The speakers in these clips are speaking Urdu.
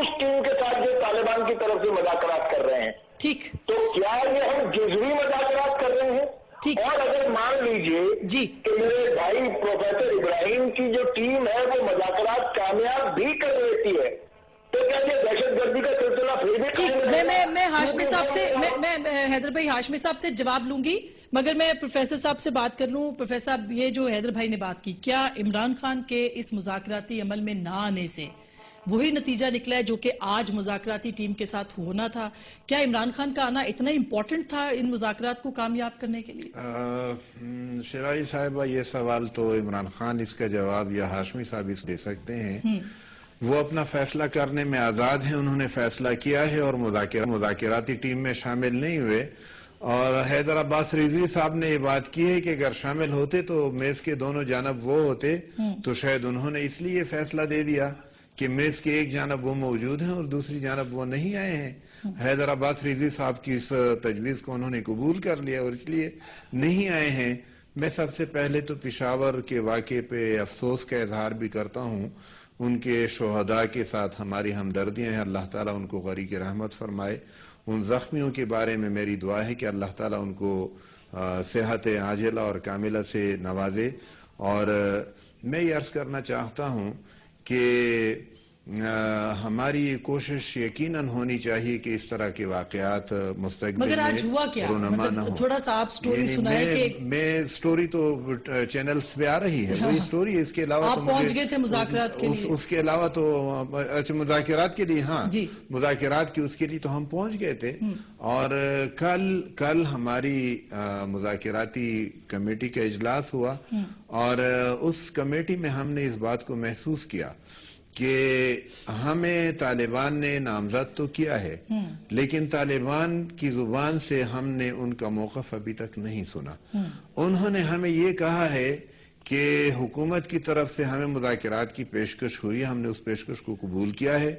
اس ٹیم کے ساتھ جو طالبان کی طرف سے مذاکرات کر رہے ہیں. ٹھیک. تو کیا یہ ہم جزوی مذاکرات کر رہے ہیں؟ اور اگر مان لیجئے کہ میرے بھائی پروفیسر ابراہیم کی جو ٹیم ہے وہ مذاکرات کامیاب بھی کر لیتی ہے تو کیا یہ دہشت گردی کا سلسلہ پھر بھی ٹھیک. میں ہاشمی صاحب سے میں حیدر بھائی ہاشمی صاحب سے جواب لوں گی مگر میں پروفیسر صاحب سے بات کر لوں. پروفیسر صاحب یہ جو حیدر بھائی نے بات کی کیا عمران خان کے اس مذاکراتی عمل میں نہ آنے سے وہی نتیجہ نکلا ہے جو کہ آج مذاکراتی ٹیم کے ساتھ ہونا تھا؟ کیا عمران خان کا آنا اتنا امپورٹنٹ تھا ان مذاکرات کو کامیاب کرنے کے لیے؟ شیرازی صاحبہ یہ سوال تو عمران خان اس کا جواب یا ہاشمی صاحب اس دے سکتے ہیں. وہ اپنا فیصلہ کرنے میں آزاد ہیں. انہوں نے فیصلہ کیا ہے اور مذاکراتی ٹیم میں شامل نہیں ہوئے. اور حیدر عباس رضوی صاحب نے یہ بات کی ہے کہ اگر شامل ہوتے تو میز کے دونوں جانب وہ ہوتے تو شاید انہوں نے اس لیے فیصلہ دے دیا کہ میز کے ایک جانب وہ موجود ہیں اور دوسری جانب وہ نہیں آئے ہیں. حیدر عباس رضوی صاحب کی اس تجویز کو انہوں نے قبول کر لیا اور اس لیے نہیں آئے ہیں. میں سب سے پہلے تو پشاور کے واقعے پہ افسوس کا اظہار بھی کرتا ہوں. ان کے شہداء کے ساتھ ہماری ہمدردیاں ہیں. اللہ تعالیٰ ان کو غریق رحمت فرمائے. ان زخمیوں کے بارے میں میری دعا ہے کہ اللہ تعالیٰ ان کو صحت عاجلہ اور کاملہ سے نوازے. اور میں یہ عرض کرنا چاہتا ہوں کہ ہماری کوشش یقیناً ہونی چاہیے کہ اس طرح کے واقعات مستقبل میں رونما نہ ہوں. تھوڑا سا آپ سٹوری سنائیں کہ میں سٹوری تو چینلز پہ آ رہی ہے وہی سٹوری. اس کے علاوہ آپ پہنچ گئے تھے مذاکرات کے لیے؟ اس کے علاوہ تو اچھا مذاکرات کے لیے ہاں مذاکرات کی اس کے لیے تو ہم پہنچ گئے تھے. اور کل ہماری مذاکراتی کمیٹی کا اجلاس ہوا اور اس کمیٹی میں ہم نے اس بات کو محسوس کیا کہ ہمیں طالبان نے نامزد تو کیا ہے لیکن طالبان کی زبان سے ہم نے ان کا موقف ابھی تک نہیں سنا. انہوں نے ہمیں یہ کہا ہے کہ حکومت کی طرف سے ہمیں مذاکرات کی پیشکش ہوئی, ہم نے اس پیشکش کو قبول کیا ہے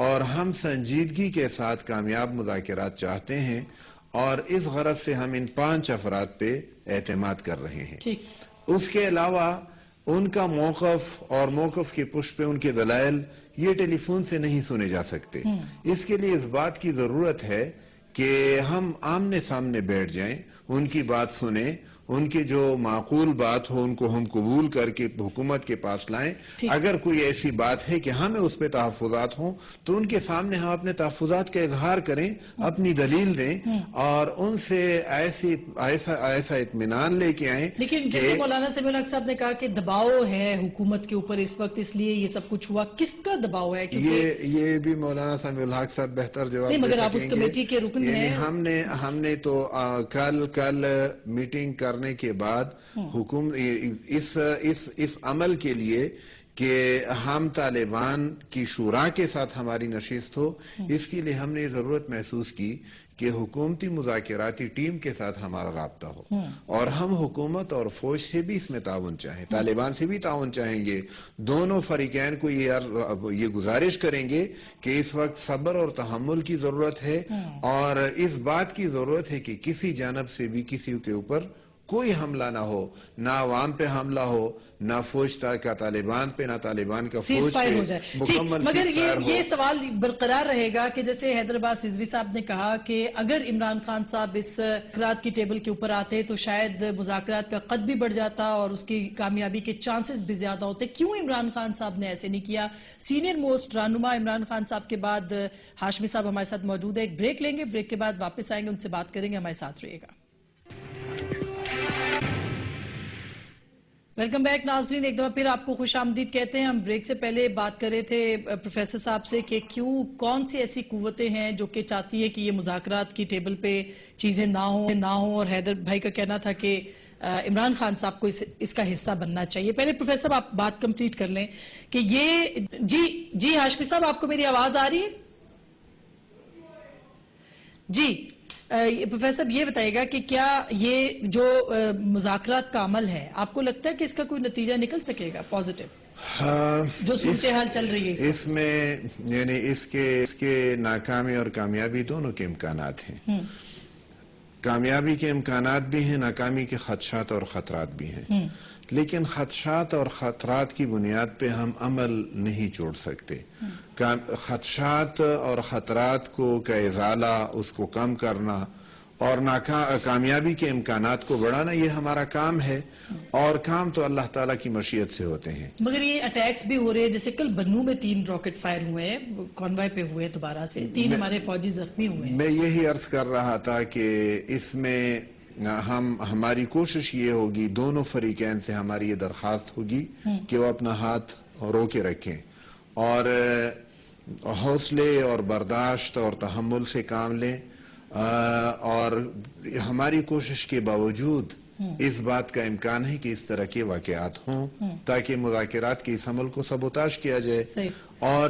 اور ہم سنجیدگی کے ساتھ کامیاب مذاکرات چاہتے ہیں اور اس غرض سے ہم ان 5 افراد پہ اعتماد کر رہے ہیں. اس کے علاوہ ان کا موقف اور موقف کی پشت پہ ان کے دلائل یہ ٹیلی فون سے نہیں سنے جا سکتے. اس کے لیے اس بات کی ضرورت ہے کہ ہم آمنے سامنے بیٹھ جائیں, ان کی بات سنیں, ان کی جو معقول بات ہو ان کو ہم قبول کر کے حکومت کے پاس لائیں. اگر کوئی ایسی بات ہے کہ ہمیں اس پہ تحفظات ہوں تو ان کے سامنے ہم اپنے تحفظات کا اظہار کریں, اپنی دلیل دیں اور ان سے ایسا اطمینان لے کے آئیں. لیکن جیسے مولانا سمیع الحق صاحب نے کہا کہ دباؤ ہے حکومت کے اوپر اس وقت, اس لیے یہ سب کچھ ہوا. کس کا دباؤ ہے؟ یہ بھی مولانا سمیع الحق صاحب بہتر جواب دے سکیں گے. مگر آپ اس کمیٹی کے رکن ہیں. ہم نے تو کل میٹنگ کرنے کے بعد اس عمل کے لیے کہ ہم طالبان کی شورا کے ساتھ ہماری نشست ہو, اس کے لیے ہم نے ضرورت محسوس کی کہ حکومتی مذاکراتی ٹیم کے ساتھ ہمارا رابطہ ہو اور ہم حکومت اور فوج سے بھی اس میں تعاون چاہیں, طالبان سے بھی تعاون چاہیں گے. دونوں فریقین کو یہ گزارش کریں گے کہ اس وقت صبر اور تحمل کی ضرورت ہے اور اس بات کی ضرورت ہے کہ کسی جانب سے بھی کسی کے اوپر کوئی حملہ نہ ہو, نہ عوام پہ حملہ ہو, نہ فوج کا طالبان پہ, نہ طالبان کا فوج پہ. مگر یہ سوال برقرار رہے گا کہ جیسے حیدر عباس رضوی صاحب نے کہا کہ اگر عمران خان صاحب اس مذاکرات کی ٹیبل کے اوپر آتے تو شاید مذاکرات کا قد بھی بڑھ جاتا اور اس کی کامیابی کے چانسز بھی زیادہ ہوتے. کیوں عمران خان صاحب نے ایسے نہیں کیا؟ سینئر موسٹ رہنما عمران خان صاحب کے بعد ہاشمی صاحب ہمارے ساتھ موجود ہے. ایک بریک لیں گے, بریک کے بعد واپس آئیں گے, ان سے بات کریں گے. ہمارے ساتھ رہیے گا. ویلکم بیک ناظرین, ایک دفعہ پھر آپ کو خوش آمدید کہتے ہیں. ہم بریک سے پہلے بات کر رہے تھے پروفیسر صاحب سے کہ کون سی ایسی قوتیں ہیں جو کہ چاہتی ہے کہ یہ مذاکرات کی ٹیبل پہ چیزیں نہ ہوں اور حیدر بھائی کا کہنا تھا کہ عمران خان صاحب کو اس کا حصہ بننا چاہیے. پہلے پروفیسر صاحب آپ بات کمپلیٹ کر لیں کہ یہ جی ہاشمی صاحب آپ کو میری آواز آ رہی ہے؟ جی پروفیسر یہ بتائیے گا کہ کیا یہ جو مذاکرات کا عمل ہے آپ کو لگتا ہے کہ اس کا کوئی نتیجہ نکل سکے گا پازیٹیو جو صورتحال چل رہی ہے اس میں؟ یعنی اس کے ناکامی اور کامیابی دونوں کے امکانات ہیں. کامیابی کے امکانات بھی ہیں، ناکامی کے خدشات اور خطرات بھی ہیں، لیکن خدشات اور خطرات کی بنیاد پہ ہم عمل نہیں چھوڑ سکتے۔ خدشات اور خطرات کا ازالہ، اس کو کم کرنا اور کامیابی کے امکانات کو بڑھانا، یہ ہمارا کام ہے، اور کام تو اللہ تعالیٰ کی مشیت سے ہوتے ہیں۔ مگر یہ اٹیکس بھی ہو رہے ہیں، جیسے کل بنو میں 3 راکٹ فائر ہوئے ہیں، کانوائے پہ ہوئے دوبارہ سے 3 ہمارے فوجی زخمی ہوئے ہیں۔ میں یہی عرض کر رہا تھا کہ اس میں ہماری کوشش یہ ہوگی، دونوں فریقین سے ہماری یہ درخواست ہوگی کہ وہ اپنا ہاتھ رو کے رکھیں اور حوصلے اور برداشت اور تحمل سے کام لیں، اور ہماری کوشش کے باوجود اس بات کا امکان ہے کہ اس طرح کے واقعات ہوں، تاکہ مذاکرات کے اس عمل کو سبوتاژ کیا جائے، اور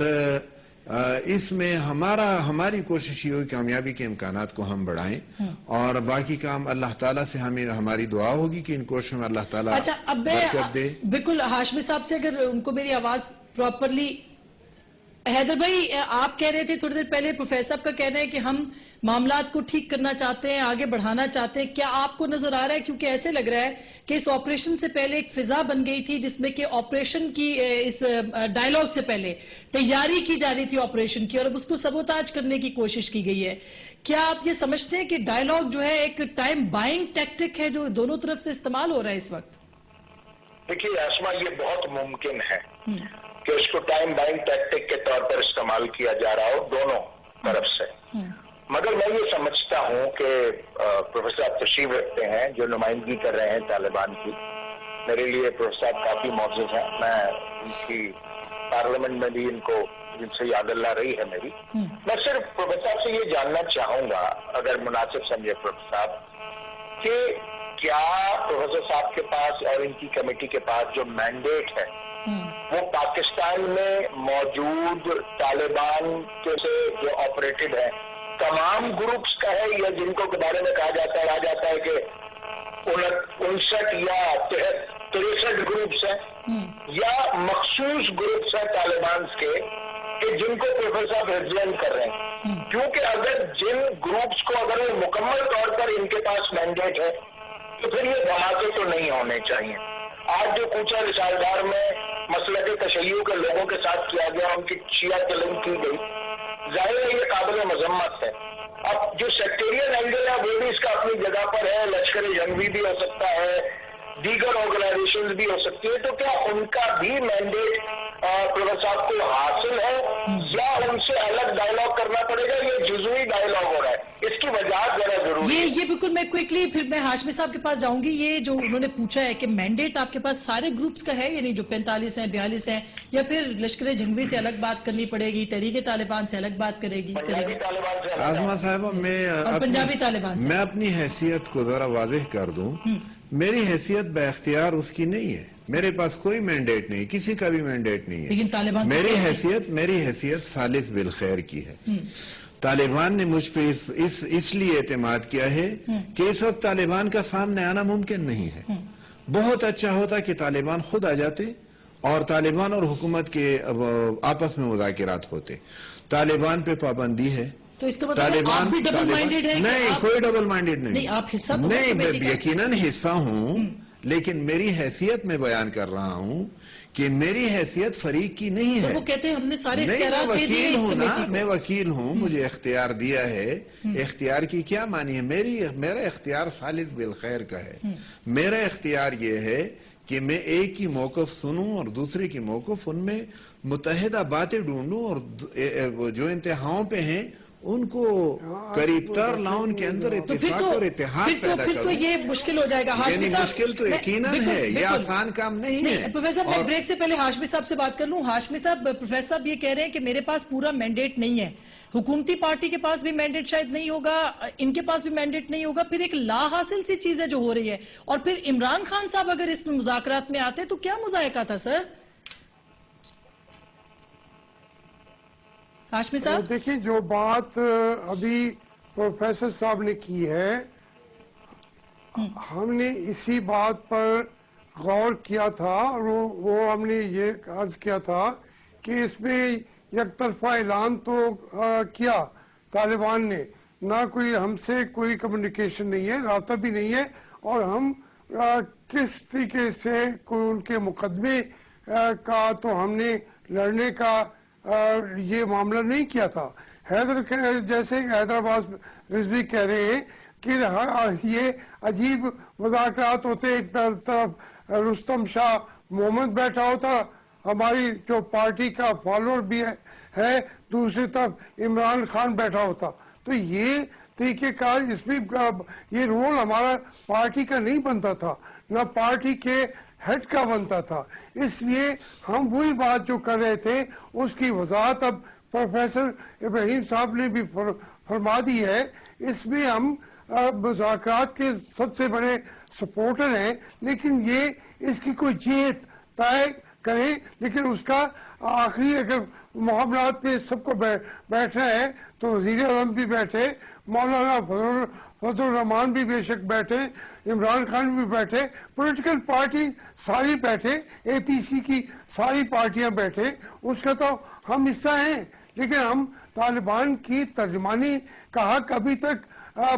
اس میں ہماری کوشش یہ ہوئی کامیابی کے امکانات کو ہم بڑھائیں، اور باقی کام اللہ تعالیٰ سے ہماری دعا ہوگی کہ ان کوششوں میں اللہ تعالیٰ برکت دے۔ بالکل ہاشمی صاحب سے اگر ان کو میری آواز پراپرلی، حیدر بھائی آپ کہہ رہے تھے تھوڑی دیر پہلے، پروفیسر صاحب کا کہنا ہے کہ ہم معاملات کو ٹھیک کرنا چاہتے ہیں، آگے بڑھانا چاہتے ہیں، کیا آپ کو نظر آ رہا ہے، کیونکہ ایسے لگ رہا ہے کہ اس آپریشن سے پہلے ایک فضا بن گئی تھی جس میں کہ آپریشن کی اس ڈائیلاگ سے پہلے تیاری کی جا رہی تھی آپریشن کی، اور اب اس کو سبوتاج کرنے کی کوشش کی گئی ہے۔ کیا آپ یہ سمجھتے ہیں کہ ڈائیلاگ جو ہے ایک ٹائم بائنگ ٹیکٹک ہے جو دونوں طرف سے استعمال ہو رہا ہے اس وقت؟ دیکھیے آسما، یہ بہت ممکن ہے کہ اس کو ٹائم بائنگ ٹیکٹک کے طور پر استعمال کیا جا رہا ہو دونوں طرف سے، مگر میں یہ سمجھتا ہوں کہ پروفیسر صاحب تشریف رکھتے ہیں جو نمائندگی کر رہے ہیں طالبان کی، میرے لیے پروفیسر صاحب کافی معزز ہیں، میں ان کی پارلیمنٹ میں بھی ان کو جن سے یاد اللہ رہی ہے میری۔ میں صرف پروفیسر صاحب سے یہ جاننا چاہوں گا، اگر مناسب سمجھے پروفیسر صاحب، کہ کیا پروفیسر صاحب کے پاس اور ان کی کمیٹی کے پاس جو مینڈیٹ ہے وہ پاکستان میں موجود طالبان کے سے جو آپریٹڈ ہے تمام گروپس کا ہے، یا جن کو کے بارے میں کہا جاتا ہے کہ 59 یا 63 گروپس ہیں، یا مخصوص گروپس ہیں طالبان کے کہ جن کو پروفیسر صاحب ریپرزینٹ کر رہے ہیں؟ کیونکہ اگر جن گروپس کو اگر وہ مکمل طور پر ان کے پاس مینڈیٹ ہے تو پھر یہ دھماکے تو نہیں ہونے چاہیے۔ آج جو کوچہ رسالدار میں مسلک تشیع کے لوگوں کے ساتھ کیا گیا، ان کی شیعہ کلنگ کی گئی، ظاہر ہے یہ قابل مذمت ہے۔ اب جو سیکٹیرین اینگل ہے وہ بھی اس کا اپنی جگہ پر ہے، لشکر جنگی بھی ہو سکتا ہے، دیگر آرگنائزیشنز بھی ہو سکتی ہے، تو کیا ان کا بھی مینڈیٹ پروفیسر صاحب کو حاصل ہے، یا ان سے الگ ڈائیلاگ کرنا پڑے گا؟ یہ جزوی ڈائیلاگ ہو رہا ہے، اس کی وجہ ذرا ضروری ہے۔ یہ بالکل، میں کوئکلی پھر میں ہاشمی صاحب کے پاس جاؤں گی۔ یہ جو انہوں نے پوچھا ہے کہ مینڈیٹ آپ کے پاس سارے گروپس کا ہے، یعنی جو 45 ہیں 42 ہیں، یا پھر لشکر جنگوی سے الگ بات کرنی پڑے گی، تحریک طالبان سے الگ بات کرے گی؟ آزما صاحبہ، میں اپنی حیثیت کو ذرا واضح کر دوں، میری حیثیت با اختیار اس کی نہیں ہے، میرے پاس کوئی مینڈیٹ نہیں، کسی کا بھی مینڈیٹ نہیں ہے۔ میری حیثیت ثالث بالخیر کی ہے۔ طالبان نے مجھ پہ اس لیے اعتماد کیا ہے کہ اس وقت طالبان کا سامنے آنا ممکن نہیں ہے۔ بہت اچھا ہوتا کہ طالبان خود آ جاتے اور طالبان اور حکومت کے آپس میں مذاکرات ہوتے۔ طالبان پہ پابندی ہے، تو اس کا مطلب آپ بھی ڈبل مائنڈیڈ ہے؟ نہیں، کوئی ڈبل مائنڈیڈ نہیں۔ آپ حصہ نہیں، میں یقیناً حصہ ہوں، لیکن میری حیثیت میں بیان کر رہا ہوں کہ میری حیثیت فریق کی نہیں ہے۔ وہ کہتے ہیں ہم نے سارے اختیارات دے دیے اس کمیٹی کو۔ میں وکیل ہوں، مجھے اختیار دیا ہے۔ اختیار کی کیا معنی ہے؟ میرا اختیار ثالث بالخیر کا ہے۔ میرا اختیار یہ ہے کہ میں ایک کی موقف سنوں اور دوسرے کی موقف، ان میں متحدہ باتیں ڈھونڈوں، اور جو انتہاؤں پہ ہیں ان کو قریب تر لاؤن کے اندر اتفاق اور اتحاد پیدا کروں۔ پھر تو یہ مشکل ہو جائے گا ہاشمی صاحب۔ مشکل تو یقیناً ہے، یہ آسان کام نہیں ہے۔ پروفیسر صاحب، میں بریک سے پہلے ہاشمی صاحب سے بات کر لوں۔ ہاشمی صاحب، پروفیسر صاحب یہ کہہ رہے ہیں کہ میرے پاس پورا مینڈیٹ نہیں ہے، حکومتی پارٹی کے پاس بھی مینڈیٹ شاید نہیں ہوگا، ان کے پاس بھی مینڈیٹ نہیں ہوگا، پھر ایک لا حاصل سی چیز ہے جو ہو رہی ہے، اور پھر عمران خان صاحب اگر اس میں مذاکرات میں آتے تو کیا مذائقہ تھا سر؟ ہاشمی صاحب دیکھیں، جو بات ابھی پروفیسر صاحب نے کی ہے، ہم نے اسی بات پر غور کیا تھا، اور وہ ہم نے یہ عرض کیا تھا کہ اس میں یک طرفہ اعلان تو کیا طالبان نے، نہ کوئی ہم سے کوئی کمیونیکیشن نہیں ہے, رابطہ بھی نہیں ہے, اور ہم کس طریقے سے کوئی ان کے مقدمے کا تو ہم نے لڑنے کا یہ معاملہ نہیں کیا تھا. جیسے حیدرآباد رضوی کہہ رہے ہیں کہ یہ عجیب مذاکرات ہوتے, ایک طرف رستم شاہ محمد بیٹھا ہوتا ہماری جو پارٹی کا فالوور بھی ہے, دوسری طرف عمران خان بیٹھا ہوتا. تو یہ طریقہ کار, اس میں یہ رول ہمارا پارٹی کا نہیں بنتا تھا, نہ پارٹی کے ہیڈ کا بنتا تھا. اس لیے ہم وہی بات جو کر رہے تھے اس کی وضاحت اب پروفیسر ابراہیم صاحب نے بھی فرما دی ہے. اس میں ہم مذاکرات کے سب سے بڑے سپورٹر ہیں, لیکن یہ اس کی کوئی جیت طے کریں, لیکن اس کا آخری اگر معاملات پہ سب کو بیٹھنا ہے تو وزیر اعظم بھی بیٹھے, مولانا فضل الرحمان بھی بے شک بیٹھے, عمران خان بھی بیٹھے, پولیٹیکل پارٹی ساری بیٹھے, اے پی سی کی ساری پارٹیاں بیٹھے, اس کا تو ہم حصہ ہیں. لیکن ہم طالبان کی ترجمانی کا حق ابھی تک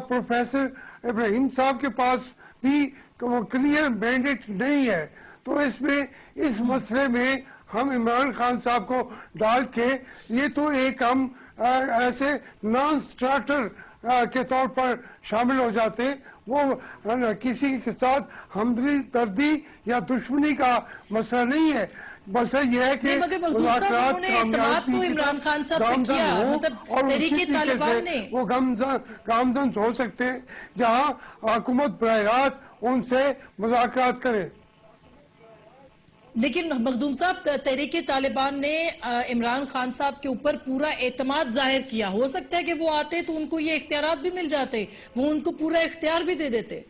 پروفیسر ابراہیم صاحب کے پاس بھی کلیئر مینڈیٹ نہیں ہے. تو اس میں اس مسئلے میں ہم عمران خان صاحب کو ڈال کے یہ تو ایک ہم ایسے نان سٹارٹر کے طور پر شامل ہو جاتے, وہ کسی کے ساتھ ہمدردی یا دشمنی کا مسئلہ نہیں ہے. بس یہ ہے کہ مذاکرات عمران خان صاحب نے کیا, اور اسی طریقے سے وہ گامزن ہو سکتے ہیں جہاں حکومت براہ راست ان سے مذاکرات کرے. لیکن مخدوم صاحب, تحریک طالبان نے عمران خان صاحب کے اوپر پورا اعتماد ظاہر کیا, ہو سکتا ہے کہ وہ آتے تو ان کو یہ اختیارات بھی مل جاتے, وہ ان کو پورا اختیار بھی دے دیتے.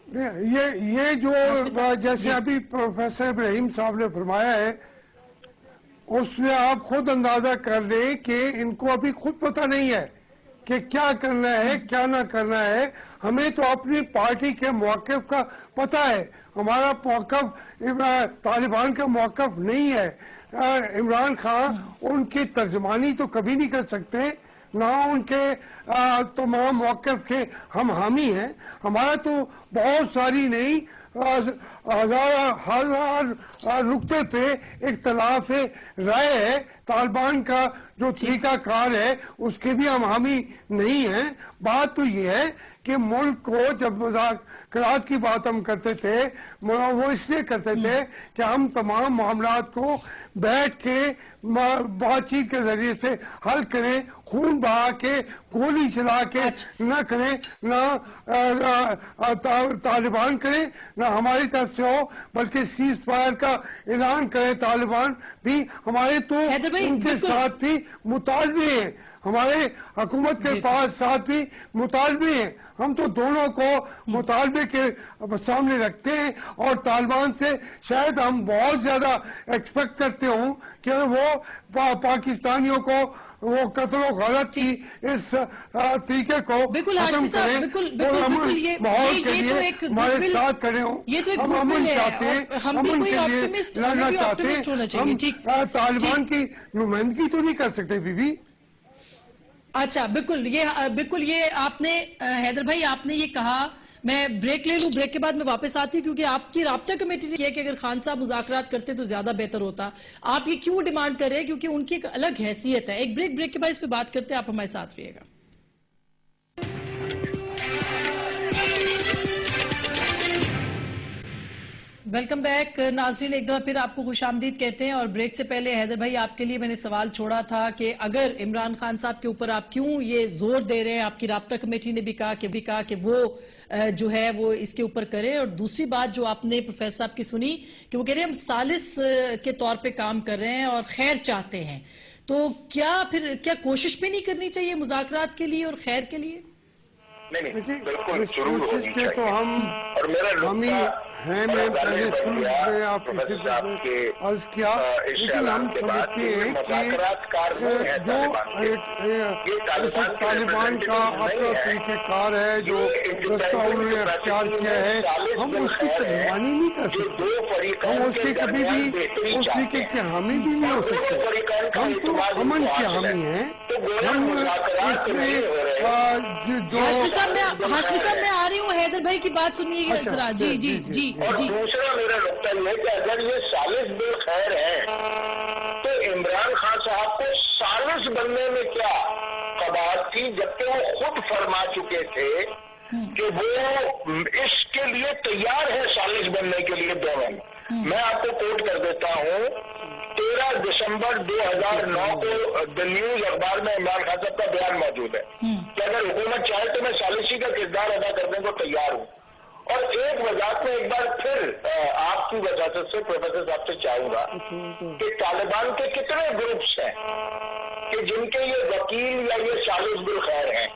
یہ جو جیسے ابھی پروفیسر ابراہیم صاحب نے فرمایا ہے, اس میں آپ خود اندازہ کر لیں کہ ان کو ابھی خود پتہ نہیں ہے کہ کیا کرنا ہے کیا نہ کرنا ہے. ہمیں تو اپنی پارٹی کے موقف کا پتہ ہے, ہمارا موقف طالبان کا موقف نہیں ہے. عمران خان ان کی ترجمانی تو کبھی نہیں کر سکتے, نہ ان کے تمام موقف کے ہم حامی ہیں. ہمارا تو بہت ساری نہیں ہزار نقطے پہ اختلاف رائے ہے. طالبان کا جو طریقہ کار ہے اس کے بھی ہم حامی نہیں ہیں. بات تو یہ ہے کہ ملک کو جب مذاکرات کی بات ہم کرتے تھے وہ اس لیے کرتے تھے کہ ہم تمام معاملات کو بیٹھ کے بات چیت کے ذریعے سے حل کریں, خون بہا کے گولی چلا کے نہ کریں, نہ طالبان کریں نہ ہماری طرف سے ہو, بلکہ سیز فائر کا اعلان کریں طالبان بھی. ہمارے تو ان کے ساتھ بھی مطالبے ہیں, ہمارے حکومت کے پاس ساتھ بھی مطالبے ہیں. ہم تو دونوں کو مطالبے کے سامنے رکھتے ہیں, اور طالبان سے شاید ہم بہت زیادہ ایکسپیکٹ کرتے ہوں کہ وہ پاکستانیوں کو وہ قتل و غارت کی اس طریقے کو ختم کریں, اور ماحول کے لیے ہمارے ساتھ کھڑے ہوں. ہم امن چاہتے ہیں, ہم ان کے لیے لڑنا چاہتے ہیں. ہم طالبان کی نمائندگی تو نہیں کر سکتے بی بی. اچھا, بالکل یہ آپ نے حیدر بھائی آپ نے یہ کہا, میں بریک لے لوں, بریک کے بعد میں واپس آتی ہوں, کیونکہ آپ کی رابطہ کمیٹی نے کیا کہ اگر خان صاحب مذاکرات کرتے تو زیادہ بہتر ہوتا. آپ یہ کیوں ڈیمانڈ کر رہے ہیں؟ کیونکہ ان کی ایک الگ حیثیت ہے. ایک بریک کے بعد اس پہ بات کرتے ہیں, آپ ہمارے ساتھ رہیے گا. ویلکم بیک ناظرین, ایک دفعہ پھر آپ کو خوش آمدید کہتے ہیں. اور بریک سے پہلے حیدر بھائی آپ کے لیے میں نے سوال چھوڑا تھا کہ اگر عمران خان صاحب کے اوپر آپ کیوں یہ زور دے رہے ہیں, آپ کی رابطہ کمیٹی نے بھی کہا کہ وہ جو ہے وہ اس کے اوپر کرے. اور دوسری بات جو آپ نے پروفیسر صاحب کی سنی کہ وہ کہہ رہے ہیں ہم ثالث کے طور پہ کام کر رہے ہیں اور خیر چاہتے ہیں, تو کیا کوشش بھی نہیں کرنی چاہیے مذاکرات کے لیے اور خیر کے لیے؟ نہیں بالکل ضرور ہونی چاہیے. اور میرا ہے میں پہلے شروع میں آپ کسی سے عرض کیا لیکن ہم سمجھتے ہیں کہ جو طالبان کا اپنا طریقہ کار ہے جو رستہ انہوں نے اختیار کیا ہے ہم اس کی ترجمانی نہیں کر سکتے ہم اس کے کبھی بھی اس طریقے کے حامی بھی نہیں ہو سکتے ہم تو امن کے حامی ہیں ہم اس میں ہاشمی صاحب میں آ رہی ہوں حیدر بھائی کی بات سنیے گا جی جی جی اور دوسرا میرا نقطہ یہ ہے کہ اگر یہ ثالث بالخیر ہے تو عمران خان صاحب کو ثالث بننے میں کیا قباحت تھی جبکہ وہ خود فرما چکے تھے کہ وہ اس کے لیے تیار ہے ثالث بننے کے لیے دونوں میں آپ کو کوٹ کر دیتا ہوں 13 دسمبر 2009 کو دی نیوز اخبار میں عمران خان صاحب کا بیان موجود ہے کہ اگر حکومت چاہے تو میں ثالثی کا کردار ادا کرنے کو تیار ہوں اور ایک وضاحت میں ایک بار پھر آپ کی وجہ سے پروفیسر صاحب سے چاہوں گا کہ طالبان کے کتنے گروپس ہیں کہ جن کے یہ وکیل یا یہ ثالث بالخیر ہیں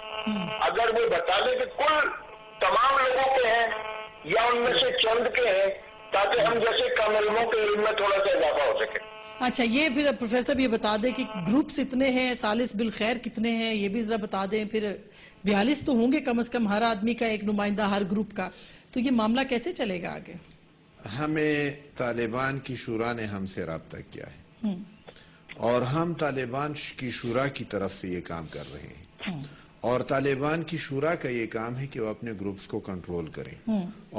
اگر وہ بتا دیں کہ کل تمام لوگوں کے ہیں یا ان میں سے چند کے ہیں تاکہ ہم جیسے کم علموں کے علم میں تھوڑا سا اضافہ ہو سکے. اچھا یہ پھر پروفیسر یہ بتا دیں کہ گروپس اتنے ہیں ثالث بالخیر کتنے ہیں یہ بھی ذرا بتا دیں پھر 42 تو ہوں گے کم از کم ہر آدمی کا ایک نمائندہ ہر گروپ کا تو یہ معاملہ کیسے چلے گا آگے؟ ہمیں طالبان کی شورا نے ہم سے رابطہ کیا ہے اور ہم طالبان کی شورا کی طرف سے یہ کام کر رہے ہیں اور طالبان کی شورا کا یہ کام ہے کہ وہ اپنے گروپس کو کنٹرول کریں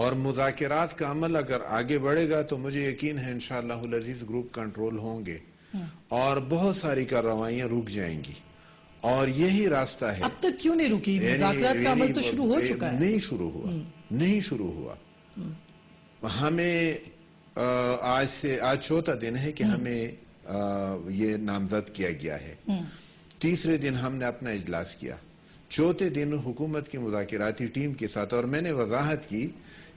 اور مذاکرات کا عمل اگر آگے بڑھے گا تو مجھے یقین ہے انشاءاللہ العزیز گروپ کنٹرول ہوں گے اور بہت ساری کارروائیاں رک جائیں گی اور یہی راستہ ہے. اب تک کیوں نہیں رکی؟ مذاکرات کا عمل تو شروع ہو چکا ہے. نہیں شروع ہوا. ہمیں آج چوتھا دن ہے کہ ہمیں یہ نامزد کیا گیا ہے. تیسرے دن ہم نے اپنا اجلاس کیا. چوتھے دن حکومت کی مذاکراتی ٹیم کے ساتھ اور میں نے وضاحت کی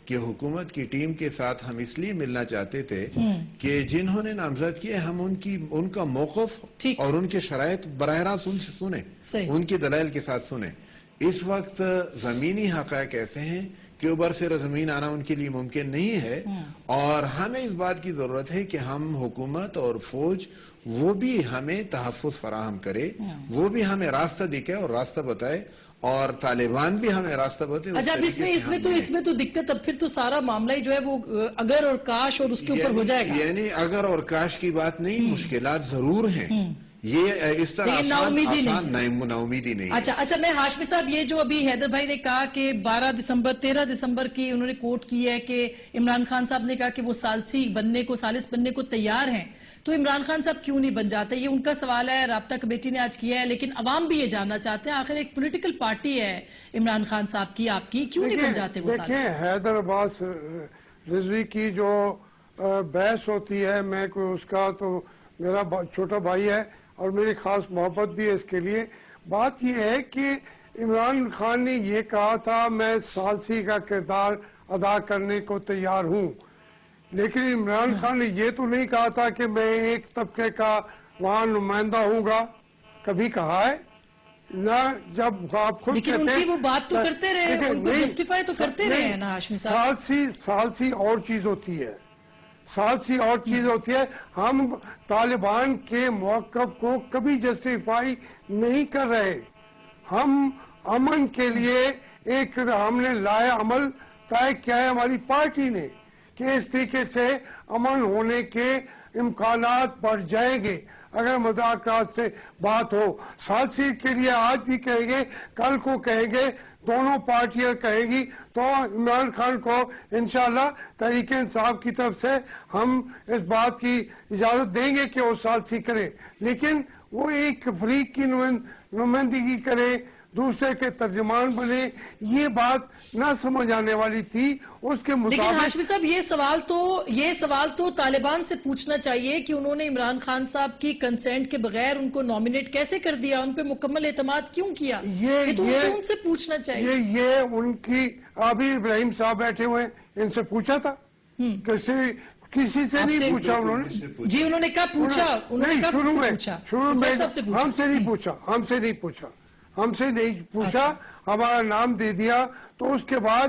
کہ حکومت کی ٹیم کے ساتھ ہم اس لیے ملنا چاہتے تھے کہ جنہوں نے نامزد کیے ہم ان کا موقف اور ان کے شرائط براہ راست سنیں ان کے دلائل کے ساتھ سنیں. اس وقت زمینی حقائق ایسے ہیں کہ اوپر سے زمین آنا ان کے لیے ممکن نہیں ہے اور ہمیں اس بات کی ضرورت ہے کہ ہم حکومت اور فوج وہ بھی ہمیں تحفظ فراہم کرے وہ بھی ہمیں راستہ دکھائے اور راستہ بتائے اور طالبان بھی ہمیں راستہ بتائے. اچھا اس میں تو دقت اب پھر تو سارا معاملہ ہی جو ہے وہ اگر اور کاش اور اس کے اوپر ہو جائے گا. یعنی اگر اور کاش کی بات نہیں مشکلات ضرور ہیں یہ اس طرح ناامیدی نہیں. اچھا میں ہاشمی صاحب یہ جو ابھی حیدر بھائی نے کہا کہ 13 دسمبر کی انہوں نے کوٹ کی ہے کہ عمران خان صاحب نے کہا کہ وہ ثالث بننے کو تیار ہیں تو عمران خان صاحب کیوں نہیں بن جاتے؟ یہ ان کا سوال ہے. رابطہ کمیٹی نے آج کیا ہے لیکن عوام بھی یہ جاننا چاہتے ہیں آخر ایک پولیٹیکل پارٹی ہے عمران خان صاحب کی آپ کی کیوں نہیں بن جاتے وہ ثالث؟ دیکھیں حیدر عباس رضوی کی جو بحث ہوتی ہے میں کوئی اس کا تو میرا چھوٹا بھائی ہے اور میری خاص محبت بھی ہے اس کے لیے. بات یہ ہے کہ عمران خان نے یہ کہا تھا میں ثالثی کا کردار ادا کرنے کو تیار ہوں لیکن عمران خان نے یہ تو نہیں کہا تھا کہ میں ایک طبقے کا وہاں نمائندہ ہوں گا. کبھی کہا ہے نہ جب آپ خود لیکن ان کی وہ بات تو کرتے رہے ان کو جسٹیفائی تو کرتے رہے ہیں نا ہاشمی صاحب. ثالثی اور چیز ہوتی ہے ہم طالبان کے موقف کو کبھی جسٹیفائی نہیں کر رہے. ہم امن کے لیے ایک ہم نے لایا عمل طے کیا ہے ہماری پارٹی نے کہ اس طریقے سے امن ہونے کے امکانات بڑھ جائیں گے اگر مذاکرات سے بات ہو. ثالثی کے لیے آج بھی کہیں گے کل کو کہیں گے دونوں پارٹیاں کہیں گی تو عمران خان کو انشاءاللہ تحریک انصاف کی طرف سے ہم اس بات کی اجازت دیں گے کہ وہ ثالثی کریں لیکن وہ ایک فریق کی نمائندگی کرے دوسرے کے ترجمان بنے یہ بات نہ سمجھ آنے والی تھی. اس کے مطابق لیکن ہاشمی صاحب یہ سوال تو طالبان سے پوچھنا چاہیے کہ انہوں نے عمران خان صاحب کی کنسنٹ کے بغیر ان کو نومینیٹ کیسے کر دیا ان پہ مکمل اعتماد کیوں کیا یہ تو ان سے پوچھنا چاہیے. یہ ان کی ابھی ابراہیم صاحب بیٹھے ہوئے ان سے پوچھا تھا کسی سے نہیں پوچھا انہوں نے جی انہوں نے کہا پوچھا شروع میں ہم سے نہیں پوچھا ہمارا نام دے دیا تو اس کے بعد